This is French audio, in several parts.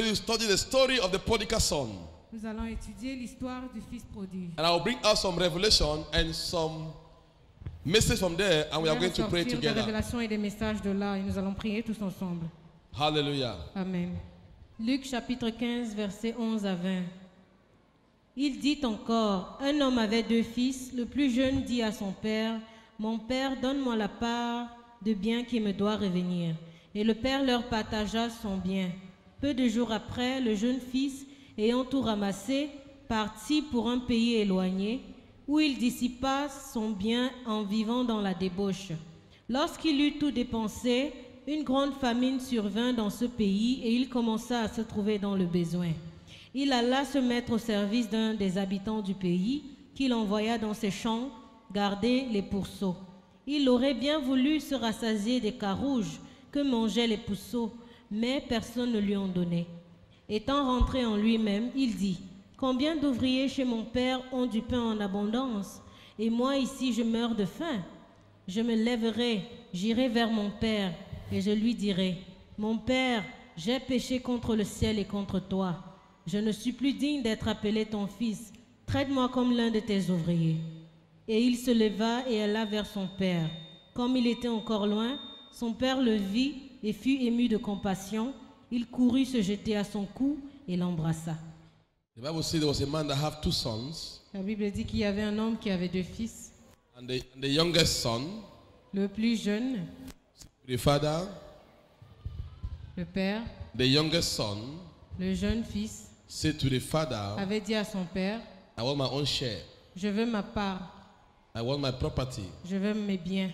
going to study the story of the prodigal son. Nous allons étudier l'histoire du fils prodigue. And I will bring out some revelation and some message from there, and we are going to pray Des together. révélations et des messages de là, et nous allons prier tous ensemble. Hallelujah. Amen. Luc chapitre 15, versets 11 à 20. Il dit encore, un homme avait 2 fils. Le plus jeune dit à son père, mon père, donne-moi la part de bien qui me doit revenir. Et le père leur partagea son bien. Peu de jours après, le jeune fils, ayant tout ramassé, partit pour un pays éloigné, où il dissipa son bien en vivant dans la débauche. Lorsqu'il eut tout dépensé, une grande famine survint dans ce pays et il commença à se trouver dans le besoin. Il alla se mettre au service d'un des habitants du pays, qu'il envoya dans ses champs garder les pourceaux. Il aurait bien voulu se rassasier des carouges que mangeaient les pourceaux, mais personne ne lui en donnait. Étant rentré en lui-même, il dit, « Combien d'ouvriers chez mon père ont du pain en abondance, et moi ici je meurs de faim. Je me lèverai, j'irai vers mon père, et je lui dirai, « Mon père, j'ai péché contre le ciel et contre toi. Je ne suis plus digne d'être appelé ton fils. Traite-moi comme l'un de tes ouvriers. » Et il se leva et alla vers son père. Comme il était encore loin, son père le vit et fut ému de compassion. Il courut se jeter à son cou et l'embrassa. The Bible says there was a man that had 2 sons, La Bible dit qu'il y avait un homme qui avait 2 fils. and the youngest son, Le plus jeune, the father, le père, the youngest son le jeune fils, said to the father, avait dit à son père, I want my own share. je veux ma part, I want my property. je veux mes biens,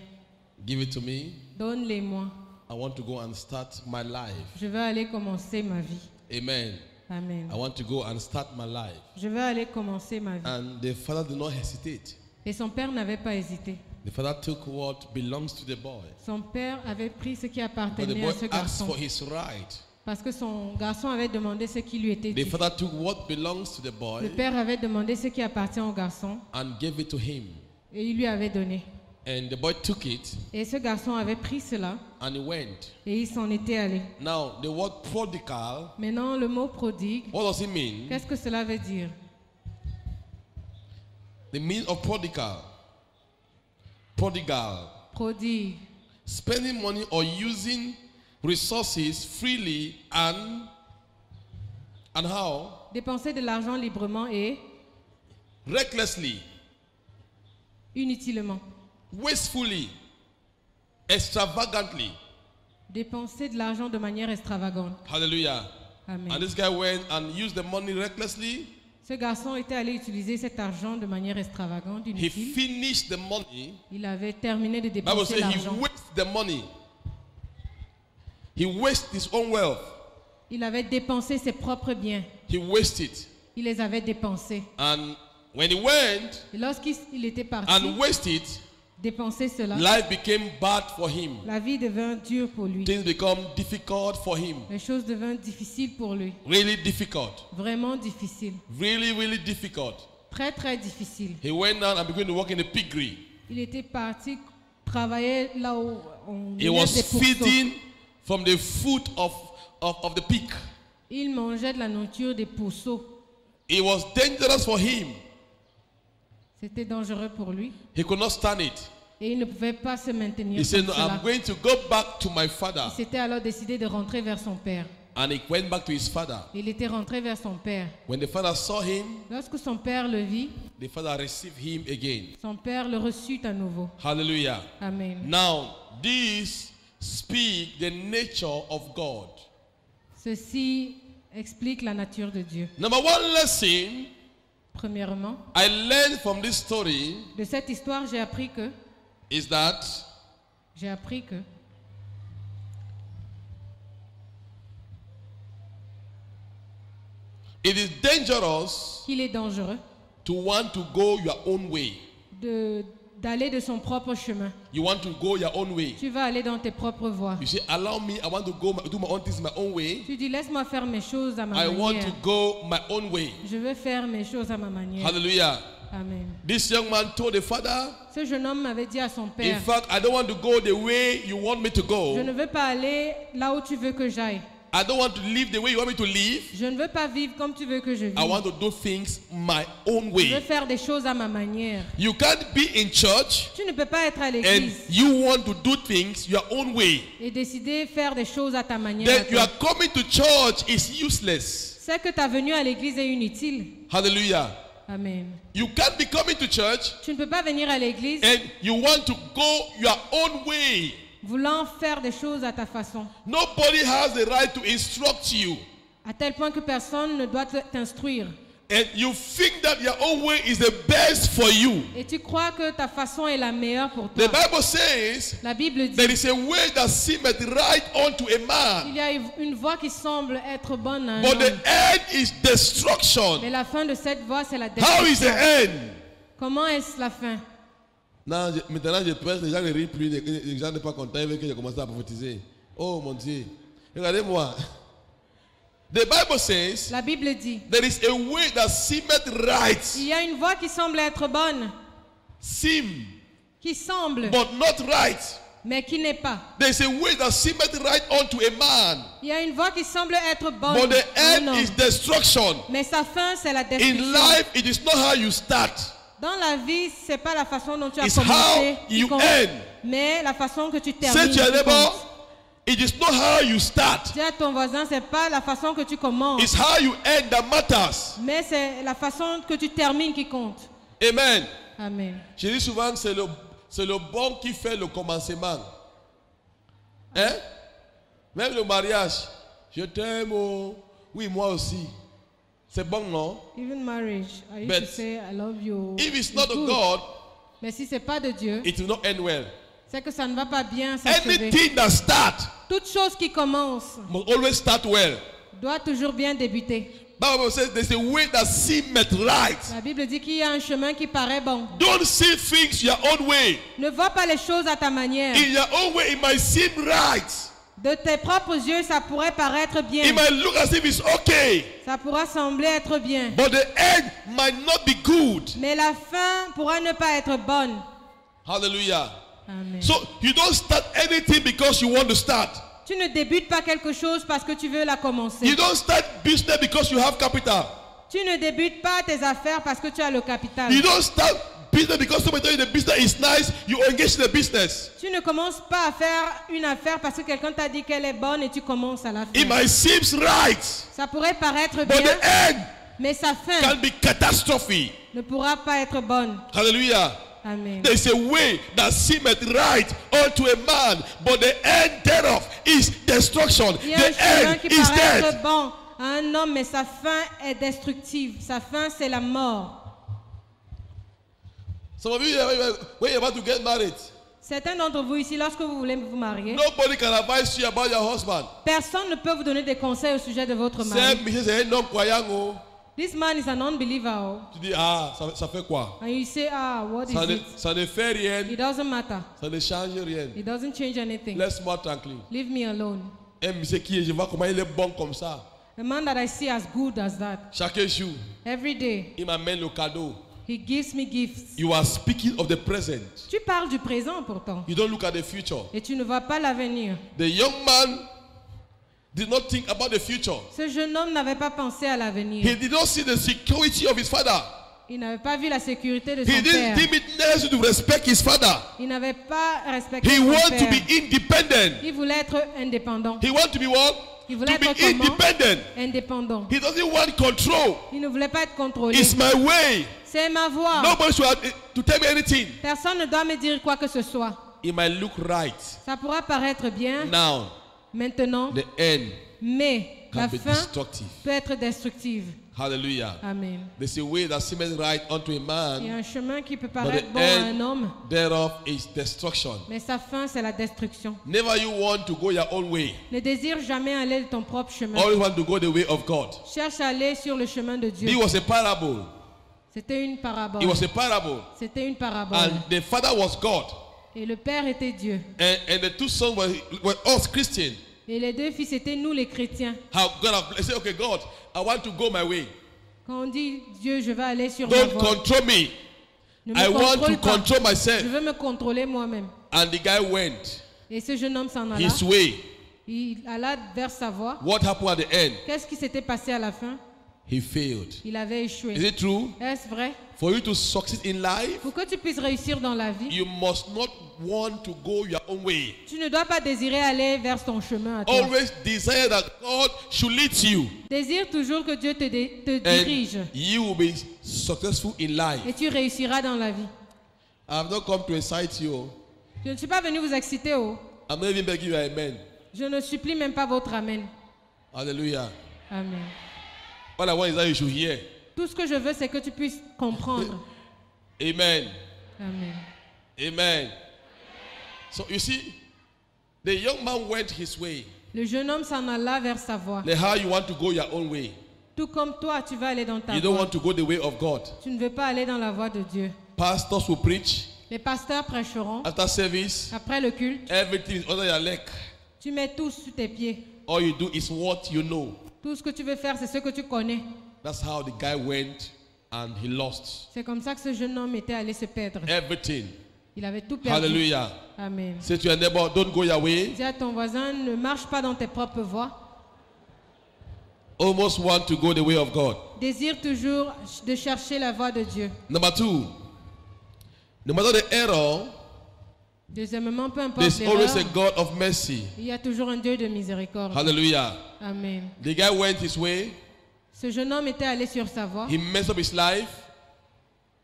Give it to me. donne-les-moi. I want to go and start my life. Je veux aller commencer ma vie. Amen. Amen. I want to go and start my life. Je veux aller commencer ma vie. And the father did not hesitate. Et son père n'avait pas hésité. The father took what belongs to the boy. Son père avait pris ce qui But the appartenait boy à ce asked garçon. for his right. Parce que son garçon avait demandé ce qui lui était The dû. father took what belongs to the Le boy père avait demandé ce qui appartient au garçon and gave it to him. et il lui avait donné. And the boy took it Et ce garçon avait pris cela and he went. et il s'en était allé. Now, the word prodigal, Maintenant, le mot prodigue, what does it mean? qu'est-ce que cela veut dire? The meaning of prodigal. Prodigal. Prodigue, Spending money or using resources freely and how? dépenser de l'argent librement et Recklessly, inutilement. wastefully, extravagantly. Dépenser de l'argent de manière extravagante. Hallelujah. Amen. And this guy went and used the money recklessly. Ce garçon était allé utiliser cet argent de manière extravagante, He inutile. finished the money. Il avait terminé de Bible dépenser says he l'argent. wasted the money. He wasted his own wealth. Il avait dépensé ses propres biens. He wasted. Il les avait dépensés. And when he went Et lorsqu'il était parti, and wasted, dépenser cela, life became bad for him. la vie devint dure pour lui. Things become difficult for him. Les choses devinrent difficiles pour lui. Really difficult. Vraiment difficiles. Really, really difficult. Très, très difficiles. He went down and began to work in the piggery. Il était parti travailler là où on He laisse was des pourceaux. feeding from the food of the pig. Il mangeait de la nourriture des pourceaux. It was dangerous for him. C'était dangereux pour lui. He could not stand it. Et il ne pouvait pas se maintenir He said, comme no, I'm cela. going to go back to my father. Il s'était alors décidé de rentrer vers son père. And he went back to his father. Il était rentré vers son père. When the father saw him, Lorsque son père le vit, the father received him again. son père le reçut à nouveau. Hallelujah. Amen. Now, this speak the nature of God. Ceci explique la nature de Dieu. Number one lesson Premièrement, I learned from this story de cette histoire, j'ai appris que it is dangerous qu'il est dangereux to want to go your own way. d'aller de son propre chemin. You want to go your own way. Tu vas aller dans tes propres voies. You say, allow me, I want to go do my own things my own way. Tu dis, laisse-moi faire mes choses à ma I want manière. to go my own way. Je veux faire mes choses à ma manière. Hallelujah. Amen. This young man told the father, Ce jeune homme m'avait dit à son in père, fact, I don't want to go the way you want me to je go. ne veux pas aller là où tu veux que j'aille. I don't want to live the way you want me to live. Je ne veux pas vivre comme tu veux que je vive. I want to do things my own Je veux way. faire des choses à ma manière. You can't be in church Tu ne peux pas être à and l'église you want to do things your own way. et décider de faire des choses à ta manière. Then à you toi. are coming to church is useless. C'est que ta venue à l'église est inutile. Hallelujah. Amen. You can't be coming to church Tu ne peux pas venir à l'église and you want to go your own way. voulant faire des choses à ta façon. Nobody has the right to instruct you. À tel point que personne ne doit t'instruire. And you think that your own way is the best for you. Et tu crois que ta façon est la meilleure pour The toi. Bible says La Bible dit there is a way that seemeth right unto a man, il y a une voie qui semble être bonne à un but the homme. end is destruction. Mais la fin de cette voie, c'est la How is the destruction. end? Comment est-ce la fin? Non, maintenant je prêche, les gens ne rient plus, les gens ne sont pas contents avec que j'ai commencé à prophétiser. Oh mon Dieu. Regardez-moi. The Bible says La Bible dit there is a way that seemeth right. il y a une voie qui semble être bonne, Seem, qui semble, but not right. mais qui n'est pas. There is a way that seemeth right unto a man, Il y a une voie qui semble être bonne, but the à un end homme. is destruction. Mais sa fin, c'est la In destruction. life, it is not how you start. Dans la vie, c'est pas la façon dont tu as It's commencé, how qui you compte, end. mais la façon que tu Say termines. to your qui neighbor, compte. it is not how you start. Dis à ton voisin, c'est pas la façon que tu commences, It's how you end that matters. mais c'est la façon que tu termines qui compte. Amen. Amen. Je dis souvent que c'est le bon qui fait le commencement. Hein? Même le mariage. Je t'aime, oh. Oui, moi aussi. C'est bon, non? Even marriage, I used But to say I love you. If it's It's not of good. God, Mais si c'est pas de Dieu, it will not end well. c'est que ça ne va pas bien s'achever. Anything that starts Toute chose qui commence must always start well. doit toujours bien débuter. Bible says there's a way that seemeth right. La Bible dit qu'il y a un chemin qui paraît bon. Don't see things your own way. Ne vois pas les choses à ta manière. In your own way, it might seem right. De tes propres yeux, ça pourrait paraître bien. It might look as if it's okay. Ça pourra sembler être bien. But the end might not be good. Mais la fin pourra ne pas être bonne. Hallelujah. Amen. So you don't start anything because you want to start. Tu ne débutes pas quelque chose parce que tu veux la commencer. You don't start business because you have capital. Tu ne débutes pas tes affaires parce que tu as le capital. You don't start business because somebody tell you the business is nice. You engage in the business. Tu ne commences pas à faire une affaire parce que quelqu'un t'a dit qu'elle est bonne et tu commences à la It faire. might seem right, Ça pourrait paraître but bien, the end mais sa fin can be catastrophe. ne pourra pas être bonne. Hallelujah. Amen. There is a way that seemeth right unto a man, but the end thereof is destruction. Il y a un The chemin end qui is paraît death. être bon à un homme, mais sa fin est destructive. Sa fin, c'est la mort. Some of you, when you're about to get married, Certains d'entre vous ici, lorsque vous voulez vous marier, nobody can advise you about your husband. personne ne peut vous donner des conseils au sujet de votre C'est mari. monsieur, c'est un homme croyant. Oh. This man is an unbeliever. Oh. Tu dis, ah, ça fait quoi? And you say, what is it? Ça ne fait rien, It doesn't matter. ça ne change rien. It doesn't change anything. Laisse-moi tranquille. Leave me alone. Un monsieur qui est, je vois comment il est bon comme ça. A man that I see as good as that. Chaque jour, Every day, il m'amène le cadeau. he gives me gifts. You are speaking of the present. Tu parles du présent pourtant. You don't look at the future. Et tu ne vois pas l'avenir. The young man did not think about the future. Ce jeune homme n'avait pas pensé à l'avenir. He did not see the security of his father. Il n'avait pas vu la sécurité de He son didn't père. deem it necessary to respect his father. Il n'avait pas respecté He son wanted to père. be independent. Il voulait être indépendant. He wanted to be what? Il To voulait be être comment? independent. Indépendant. He doesn't want control. Il ne voulait pas être contrôlé. It's my way. C'est ma voix. Nobody should have to tell me anything. Personne ne doit me dire quoi que ce soit. It might look right Ça pourra paraître bien now. maintenant, The end mais can la be fin destructive. peut être destructive. Hallelujah. Amen. There's a way that seemeth right unto a Il y a man, un chemin qui peut but paraître the bon à end un homme, thereof is destruction. mais sa fin, c'est la destruction. Never you want to go your own way. Ne désire jamais aller de ton propre chemin. Always want to go the way of God. Cherche à aller sur le chemin de Dieu. It was a parable. C'était une parabole. It was a parable. C'était une parabole. And the father was God. Et le père était Dieu. And the two sons were us Christians. Et les deux fils étaient nous les chrétiens. How God have said, okay, God, I want to go my way. Quand on dit Dieu, je vais aller sur ma Don't voie. control me. Ne I me want to contrôle pas. control Je myself. veux me contrôler moi-même. And the guy went Et ce jeune homme s'en alla. his way. Il alla vers sa voie. What happened at the end? Qu'est-ce qui s'était passé à la fin? He failed. Il avait échoué. Is it true? Est-ce vrai? For you to succeed in life, Pour que tu puisses réussir dans la vie, you must not want to go your own way. tu ne dois pas désirer aller vers ton chemin à toi. Always desire that God should lead you. Désire toujours que Dieu te dirige And you will be successful in life. et tu réussiras dans la vie. I have not come to excite you. Je ne suis pas venu vous exciter. Oh. I'm not even begging you amen. Je ne supplie même pas votre amen. Hallelujah. Amen. All I want is that you should hear. Tout ce que je veux, c'est que tu puisses comprendre. Amen. Amen. Amen. So you see, the young man went his way. Le jeune homme s'en alla vers sa voie. Like how you want to go your own way. Tout comme toi, tu vas aller dans ta You don't voie. want to go the way of God. Tu ne veux pas aller dans la voie de Dieu. Pastors will preach Les pasteurs prêcheront. after service. Après le culte, Everything is under your leg. tu mets tout sous tes pieds. All you do is what you know. Tout ce que tu veux faire, c'est ce que tu connais. That's how the guy went and he lost C'est comme ça que ce jeune homme était allé se perdre. everything. Il avait tout perdu. Hallelujah. Amen. Say to your neighbor, don't go your way. Dis à ton voisin, ne marche pas dans tes propres voies. Almost want to go the way of God. Désire toujours de chercher la voie de Dieu. Number two, no matter the error, Deuxièmement, peu importe there's always a l'erreur, God of mercy. il y a toujours un Dieu de miséricorde. Hallelujah. Amen. The guy went his way. Ce jeune homme était allé sur sa voie. He messed up his life.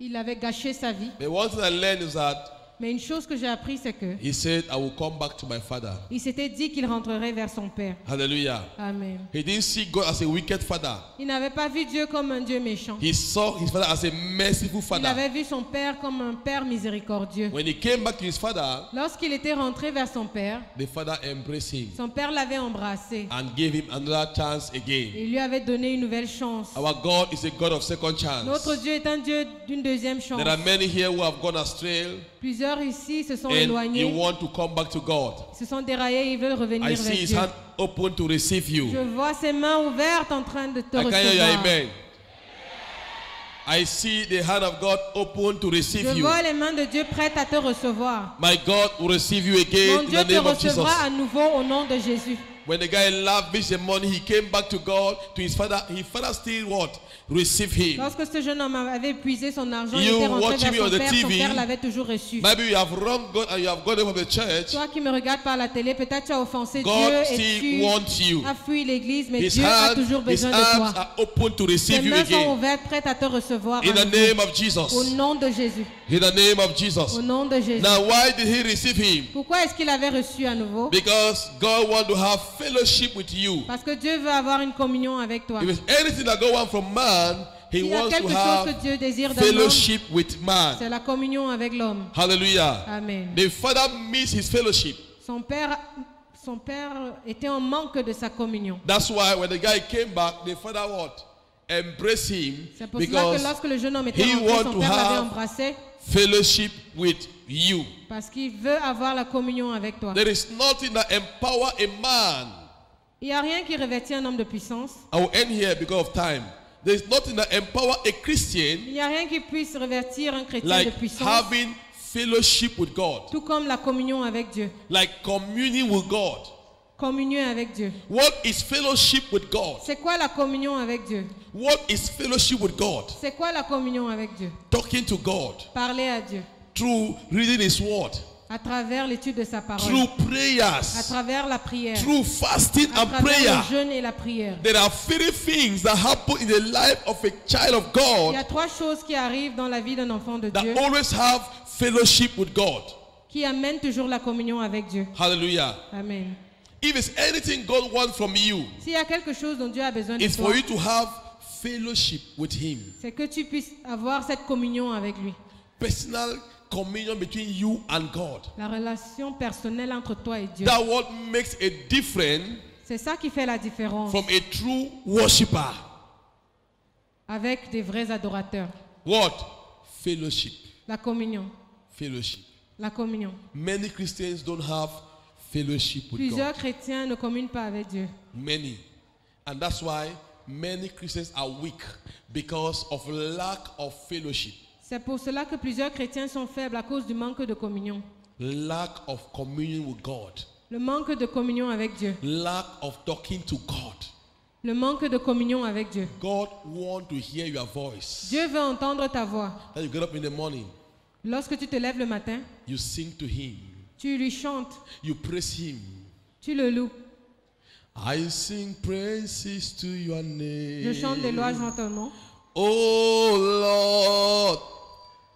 Il avait gâché sa vie. But one thing I learned is that Mais une chose que j'ai appris, c'est que he said, I will come back to my father. il s'était dit qu'il rentrerait vers son père. Hallelujah. Amen. He didn't see God as a wicked father. Il n'avait pas vu Dieu comme un Dieu méchant. He saw his father as a merciful Il father. avait vu son père comme un père miséricordieux. When he came back to his father, Lorsqu'il était rentré vers son père, the father embraced him son père l'avait embrassé. and gave him another chance again. Il lui avait donné une nouvelle chance. Our God is a God of second chance. Notre Dieu est un Dieu d'une deuxième chance. There are many here who have gone astray Plusieurs ici se sont and you éloignés, want to come back to God. se sont déraillés, ils veulent revenir I vers see his Dieu. hand open to receive you. Je vois ses mains ouvertes en train de te I can hear you, recevoir. amen. I see the hand of God open to receive Je you. vois les mains de Dieu prêtes à te recevoir. My God will receive you Mon again in Dieu the te name of Jesus. recevra à nouveau au nom de Jésus. When the guy lavished the money, he came back to God, to his father. His father still what? Receive him. Lorsque ce jeune homme avait épuisé son argent, il You était rentré watching vers me on son the père. Son TV, père l'avait toujours reçu. Maybe you have wronged God and you have gone away from the church. Toi qui me regardes par la télé, peut-être tu as offensé God Dieu et still tu wants you. as fui l'église, mais His Dieu a toujours hands besoin de are toi. open to Ses receive you mains sont again. ouvertes, prêtes à te recevoir. In à the nouveau. name of Au Jesus. nom de Jésus. In the name of Jesus. Au nom de Jésus. Now, why did he receive him? Pourquoi est-ce qu'il avait reçu à nouveau? Because God wants to have fellowship with you. Parce que Dieu veut avoir une communion avec toi. If it's anything that God wants from man, He S'il y a wants to quelque chose que have Dieu désire d'un homme, fellowship with man. c'est la communion avec l'homme. Hallelujah. Amen. The father missed his fellowship. Son père était en manque de sa communion. That's why when the guy came back, the father what? Embraced him C'est pour cela que because lorsque le jeune homme était he rentré, want son to père l'avait have embrassé fellowship with you. parce qu'il veut avoir la communion avec toi. There is nothing that empower a man. Il n'y a rien qui revêtit un homme de puissance. I will end here because of time. There is nothing that empower a Christian Il n'y a rien qui puisse revêtir un chrétien like de puissance, having fellowship with God, tout comme la communion avec Dieu. like communing with God. Communion avec Dieu. What is fellowship with God? C'est quoi la communion avec Dieu? What is fellowship with God? C'est quoi la communion avec Dieu? Talking to God Parler à Dieu through reading His Word, à travers l'étude de sa parole, through à prayers, travers la prière, through fasting à and travers prayer. le jeûne et la prière. There are three things that happen in the life of a child of Il y a God trois choses qui arrivent dans la vie d'un enfant de that Dieu always have fellowship with God. qui amènent toujours la communion avec Dieu. Hallelujah. Amen. If it's anything God wants from you, S'il y a quelque chose dont Dieu a besoin de it's toi, for you to have fellowship with Him. c'est que tu puisses avoir cette communion avec lui. Personal communion between you and God. La relation personnelle entre toi et Dieu. That what makes a difference C'est ça qui fait la différence from a true worshiper. avec des vrais adorateurs. What? Fellowship. La communion. Fellowship. La communion. Many Christians don't have fellowship with Plusieurs God. chrétiens ne communent pas avec Dieu. Many. And that's why many Christians are weak because of lack of fellowship. C'est pour cela que plusieurs chrétiens sont faibles à cause du manque de communion. Lack of communion with God. Le manque de communion avec Dieu. Lack of talking to God. Le manque de communion avec Dieu. God wants to hear your voice. Dieu veut entendre ta voix. That you get up in the morning, Lorsque tu te lèves le matin, you sing to Him, tu lui chantes, you praise Him. tu le loues. I sing praises to your name. Je chante des louanges en ton nom. Oh Lord,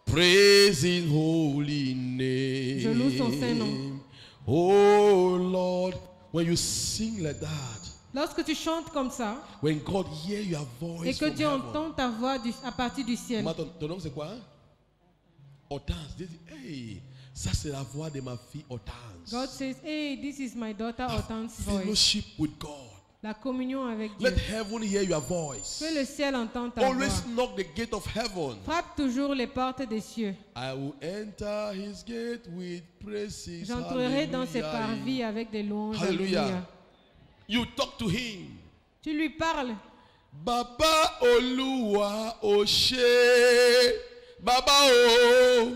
praise His holy name. Je loue son saint nom. Oh Lord, when you sing like that, Lorsque tu chantes comme ça, when God hears your voice et que from Dieu heaven. entend ta voix à partir du ciel, Maman, ton nom c'est quoi? Hein? Hortense. Dieu dit, hey, ça c'est la voix de ma fille Hortense. God says, hey, this is my daughter Hortense's voice. Fellowship with God. La communion avec Dieu. Let heaven hear your voice. Que le ciel entende ta Always voix. knock the gate of heaven. Frappe toujours les portes des cieux. I will enter His gate with praises. J'entrerai dans ses Hallelujah. parvis avec des louanges. Hallelujah. Alléluia. You talk to Him. Tu lui parles. Baba Oluwa Oshe. Baba O.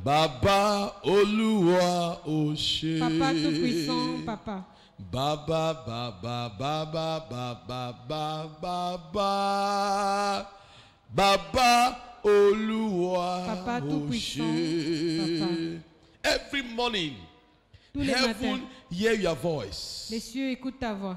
Baba Oluwa Oshe. Papa tout-puissant, papa. Baba, Baba, Baba, Baba, Baba, Baba, Baba, Oluwa, Papa tout-puissant, Oshe. Every morning, Tous les matins, heaven hear your voice. les cieux écoutent ta voix.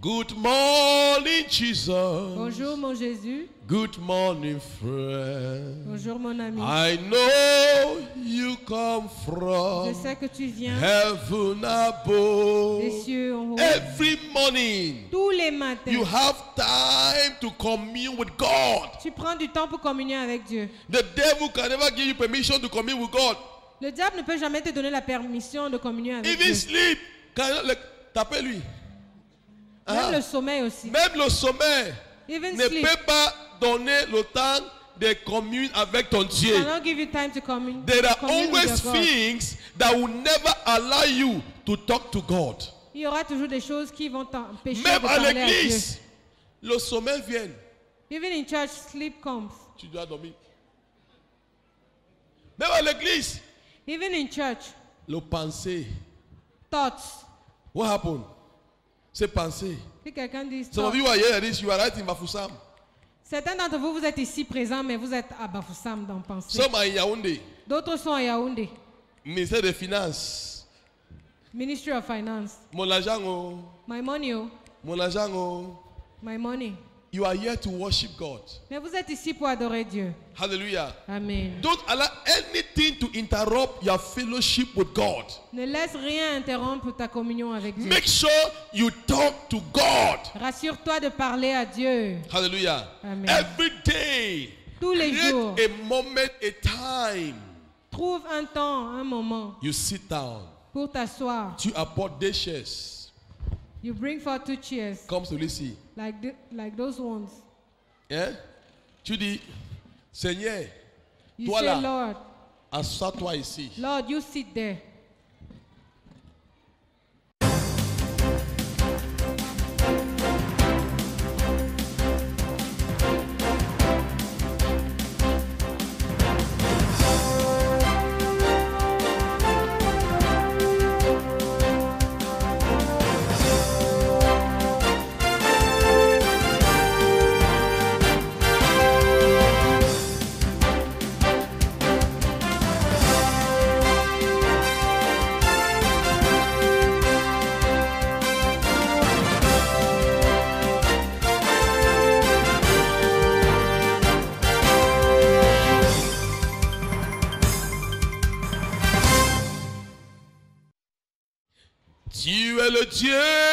Good morning, Jesus. Bonjour mon Jésus. Good morning, friend. Bonjour mon ami. I know you come Je from sais que tu viens heaven above. des cieux en haut. Every morning, Tous les matins, you have time to commune with God. tu prends du temps pour communier avec Dieu. The devil can never give you permission to commune with God. Le diable ne peut jamais te donner la permission de communier avec Even Dieu. sleep, tapez lui. Même Ah. le sommeil aussi. Même le sommeil Even ne sleep peut pas donner le temps de commune avec ton Dieu. cannot give you time to commune. There are commune with always your God. things that will never allow you to talk to God. Il y aura toujours des choses qui vont t'empêcher Même de à parler à Dieu. l'église, le sommeil vient. Even in church, sleep comes. Tu dois dormir. Même à l'église, Even in church, le pensée. thoughts. What happened? C'est pensée. Si quelqu'un dit Some of thoughts. you are here at this, you are right in Bafoussam. Certains d'entre vous, vous êtes ici présents, mais vous êtes à Bafoussam dans pensée. Some are in Yaoundé. D'autres sont à Yaoundé. Ministère des Finances. Ministry of Finance. Mon argent, oh. My money, oh. Mon argent, oh. My money. You are here to worship God. Mais vous êtes ici pour adorer Dieu. Hallelujah. Amen. Don't allow anything to interrupt your fellowship with God. Ne laisse rien interrompre ta communion avec Dieu. Make sure you talk to God. Rassure-toi de parler à Dieu. Hallelujah. Amen. Every day, Tous les jours. create a moment, a time. Trouve un temps, un moment You sit down. pour t'asseoir. Tu apportes des chaises. You bring forth 2 chairs, Comme celui-ci. like those ones. Hein? Tu dis, Seigneur, You toi say, là, Lord, assois-toi ici. Lord, you sit there. Tu es le Dieu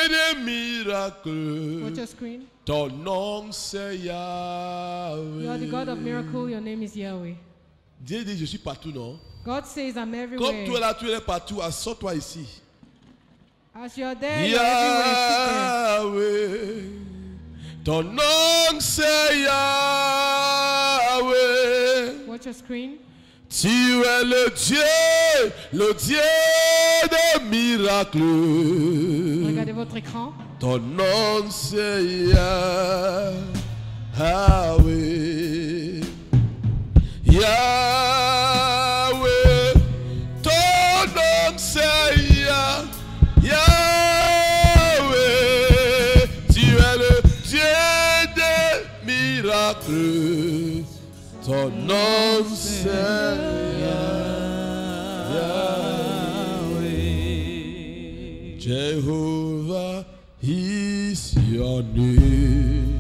des miracles. Watch your screen. Ton nom c'est You are the God of Yahweh. miracle. Your name is Yahweh. Dieu dit, je suis partout, non? God says, I'm Comme everywhere. toi là, tu es partout, assois-toi ici. As you're there, you're everywhere. Sit there. Yahweh. Ton nom c'est Yahweh. Watch your screen. Tu es le Dieu des miracles. Regardez votre écran. Ton nom c'est Yahweh. Yahweh. Ton nom c'est Yahweh. miracles, ton nom Yahweh. Jehovah is your name.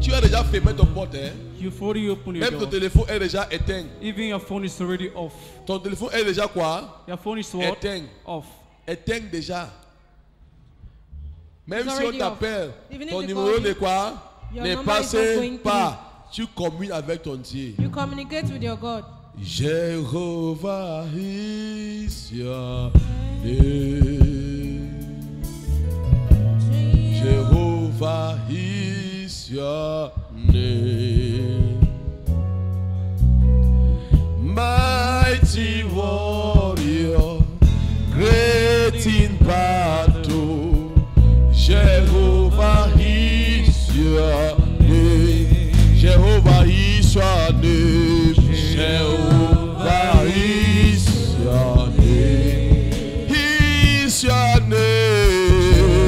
Tu as déjà fermé ton porte, hein? You've already opened your Même ton door. téléphone est déjà éteint. Even your phone is already off. Ton téléphone est déjà quoi? Your phone is what? Éteint. Off. Éteint déjà. Même It's si on already off. t'appelle, Even if ton they numéro call n'est you, quoi? your Ne number is not passe going pas. Tu communes avec ton Dieu. You communicate with your God. Jehovah is your name. Jehovah is your name. Mighty warrior, great in battle. Jehovah is your name. Jehovah is your name. Jehovah is your name. He is your name.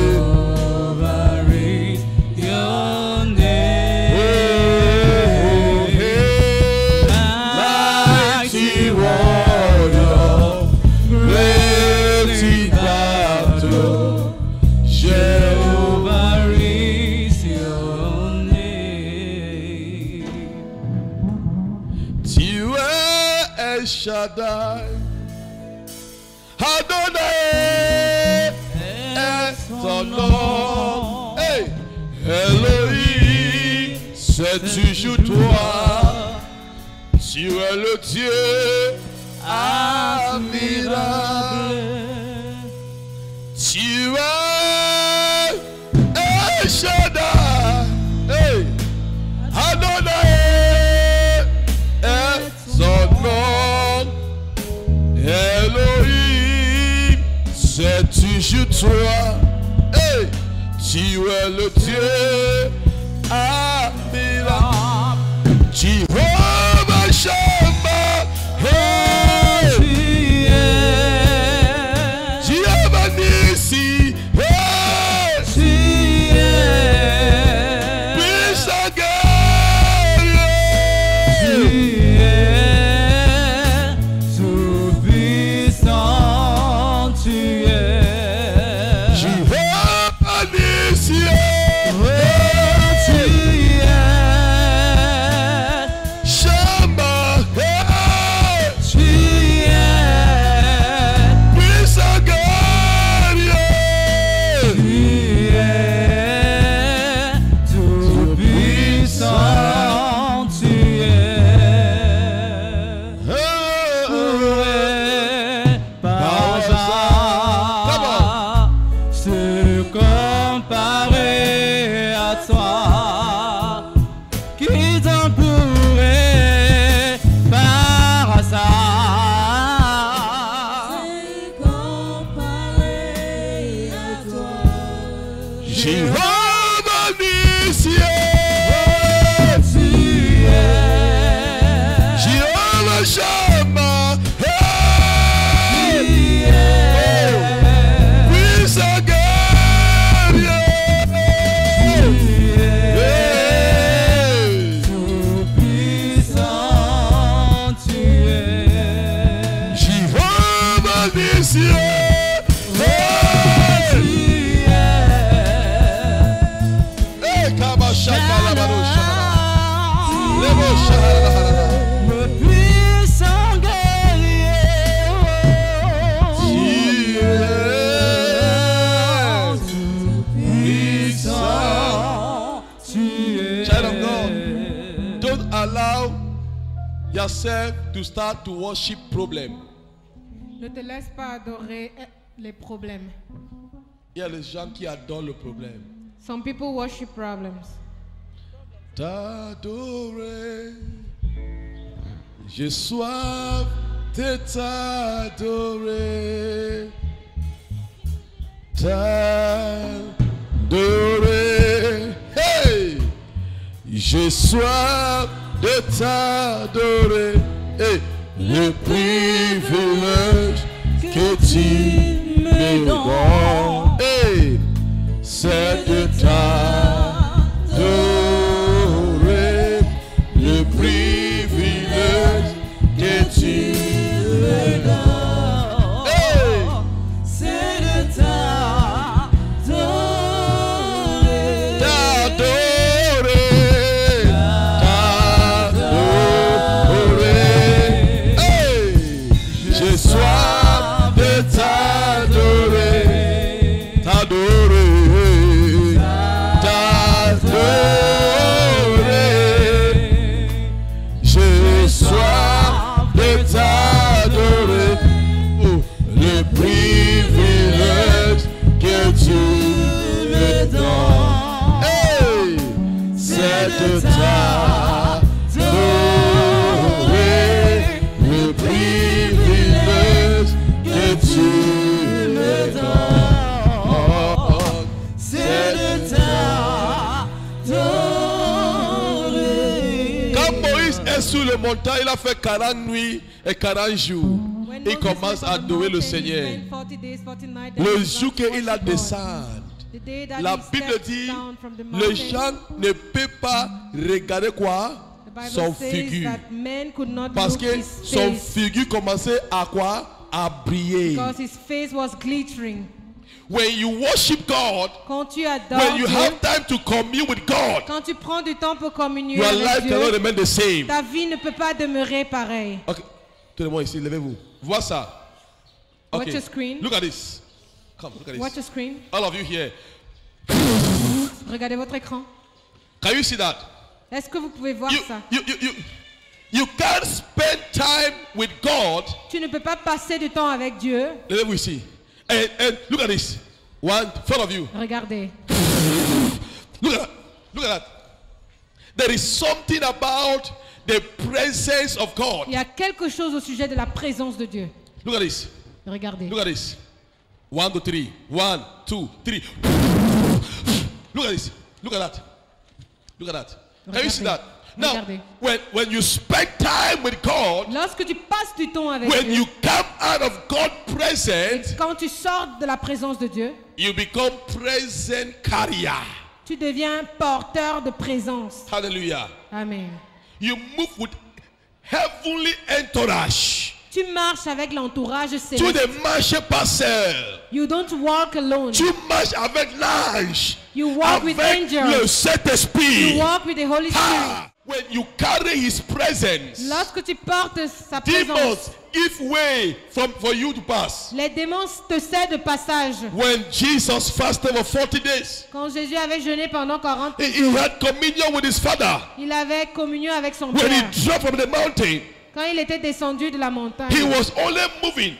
Jehovah is your name. Oh, hey. Mighty warrior, great in battle. Jehovah is your name. Tu es El Shaddai, Adonai est ton nom. Hey. Elohim, c'est toujours toi. Tu es le Dieu admirable. Tu es El Shaddai, hey. Adonai est son nom. Elohim, c'est toujours toi. Hey. Tu es le Dieu admirable. Jehovah Shammah, hey. Jehovah Nissi, hey. Puissant guerrier. Tout puissant tu es. Jehovah Nissi, Shammah, hey. Puissant guerrier. Tout puissant tu es. Oh, Par Come hasard, se comparer à toi, qui t'en pourrait par hasard. Jehovah Nissi, Tu es. Jehovah Shammah, hey. Puissant guerrier. Hey. Tout puissant tu es. Jehovah Nissi, hey. Hey, Kaba Shaka Labaro Shaka. Lebo Shaka Labaro. Le puissant guerrier. Puissant tu es. Child of God, don't allow yourself to start to worship problem. Ne te laisse pas adorer les problèmes. Il y a les gens qui adorent le problème. Some people worship problems. T'adorer, j'ai soif de t'adorer. T'adorer, hey, j'ai soif de t'adorer. Hey, le privilège que tu me donnes, hey, c'est de t'adorer. de t'adorer, le privilège que tu me donnes, c'est de t'adorer. Quand Moïse est sur le montagne, il a fait 40 nuits et 40 jours. When Il Moses commence went on à the adorer le mountain, he Seigneur. spent 40 days, 40 nights, Le and he jour began to qu'il a worship God. descendu, The day that la he Bible stepped dit, down from the les mountain, gens ne peuvent pas regarder quoi? the Bible Son says figure. that men could not Parce look que his son face figure commençait à quoi? À briller. because his face was glittering. When you worship God, Quand tu adores when you Dieu, have time to commune with God, quand tu prends du temps pour communier your avec life cannot Dieu, remain the same. ta vie ne peut pas demeurer pareille. Ok, tout le monde ici, levez-vous. Vois ça. Watch Okay. your screen. Look at this. Come, look at Watch this. your screen. All of you here. Regardez votre écran. Can you see that? Est-ce que vous pouvez voir You, ça? you can't spend time with God. Tu ne peux pas passer du temps avec Dieu. Levez-vous ici. And look at this. One, four of you. Regardez. Look at that. Look at that. There is something about the presence of God. Il y a quelque chose au sujet de la présence de Dieu. Look at this. Regardez. Look at this. 1, 2, 3. 1, 2, 3. Look at this. Look at that. Look at that. Can you see that? Now, Regardez. when you spend time with God, Lorsque tu passes du temps avec when Dieu, you come out of God's presence, quand tu sors de la présence de Dieu, you become present carrier. tu deviens porteur de présence. Hallelujah. Amen. You move with heavenly entourage. Tu marches avec l'entourage Tu céleste. ne marches pas seul. You don't walk alone. Tu marches avec l'ange. You walk with Avec angels. le Saint-Esprit. You walk with the Holy Spirit. Ah, when you carry His presence, Lorsque tu portes sa présence, demons give way for you to pass. les démons te cèdent passage. When Jesus fasted for 40 days, Quand Jésus avait jeûné pendant 40 he had communion with his Father. il avait communion avec son When he Père. dropped from the mountain, Quand il était descendu de la montagne, he was only moving.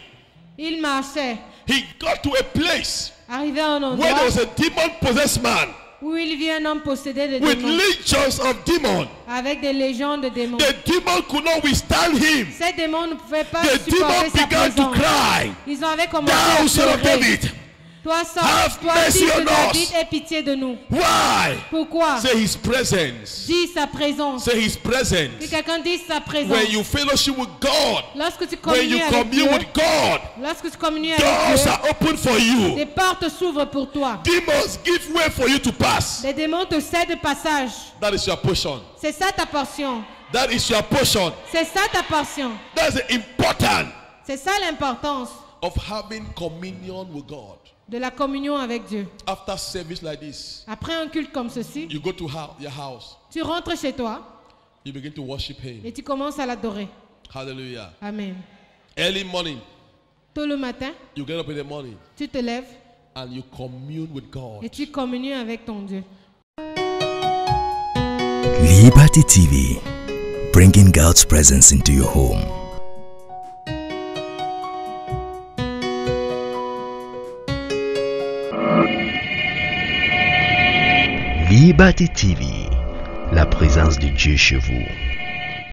il marchait. He got to a place Arrivé à un where endroit there was a demon-possessed man où il vit un homme possédé de with démons, legions of demons. avec des légions de démons. The demon could not withstand him. Ces démons ne pouvaient pas The demon supporter sa began to présence. cry, Ils avaient commencé "Thou à son of pleurer. David, Toi, have toi mercy fils de on David, us." aie pitié de nous. why?" Pourquoi? Say His presence. Dis sa présence. Say His Que presence. quelqu'un dise sa présence. When you fellowship with God, Lorsque tu when you communies avec Dieu, commune with God, lorsque tu communies avec doors Dieu, are open for you. des portes s'ouvrent pour toi. Demons give way for you to pass. Les démons te cèdent passage. That is your portion. C'est ça ta portion. That is your portion. C'est ça ta portion. That's the important C'est ça l'importance of having communion with God. de la communion avec Dieu. After service like this, Après un culte comme ceci, you go to your house, tu rentres chez toi you begin to worship Him. et tu commences à l'adorer. Hallelujah. Amen. Early morning, Tôt le matin, you get up in the morning tu te lèves and you commune with God. et tu communies avec ton Dieu. Liberty TV, bringing God's presence into your home. Liberty TV, la présence de Dieu chez vous.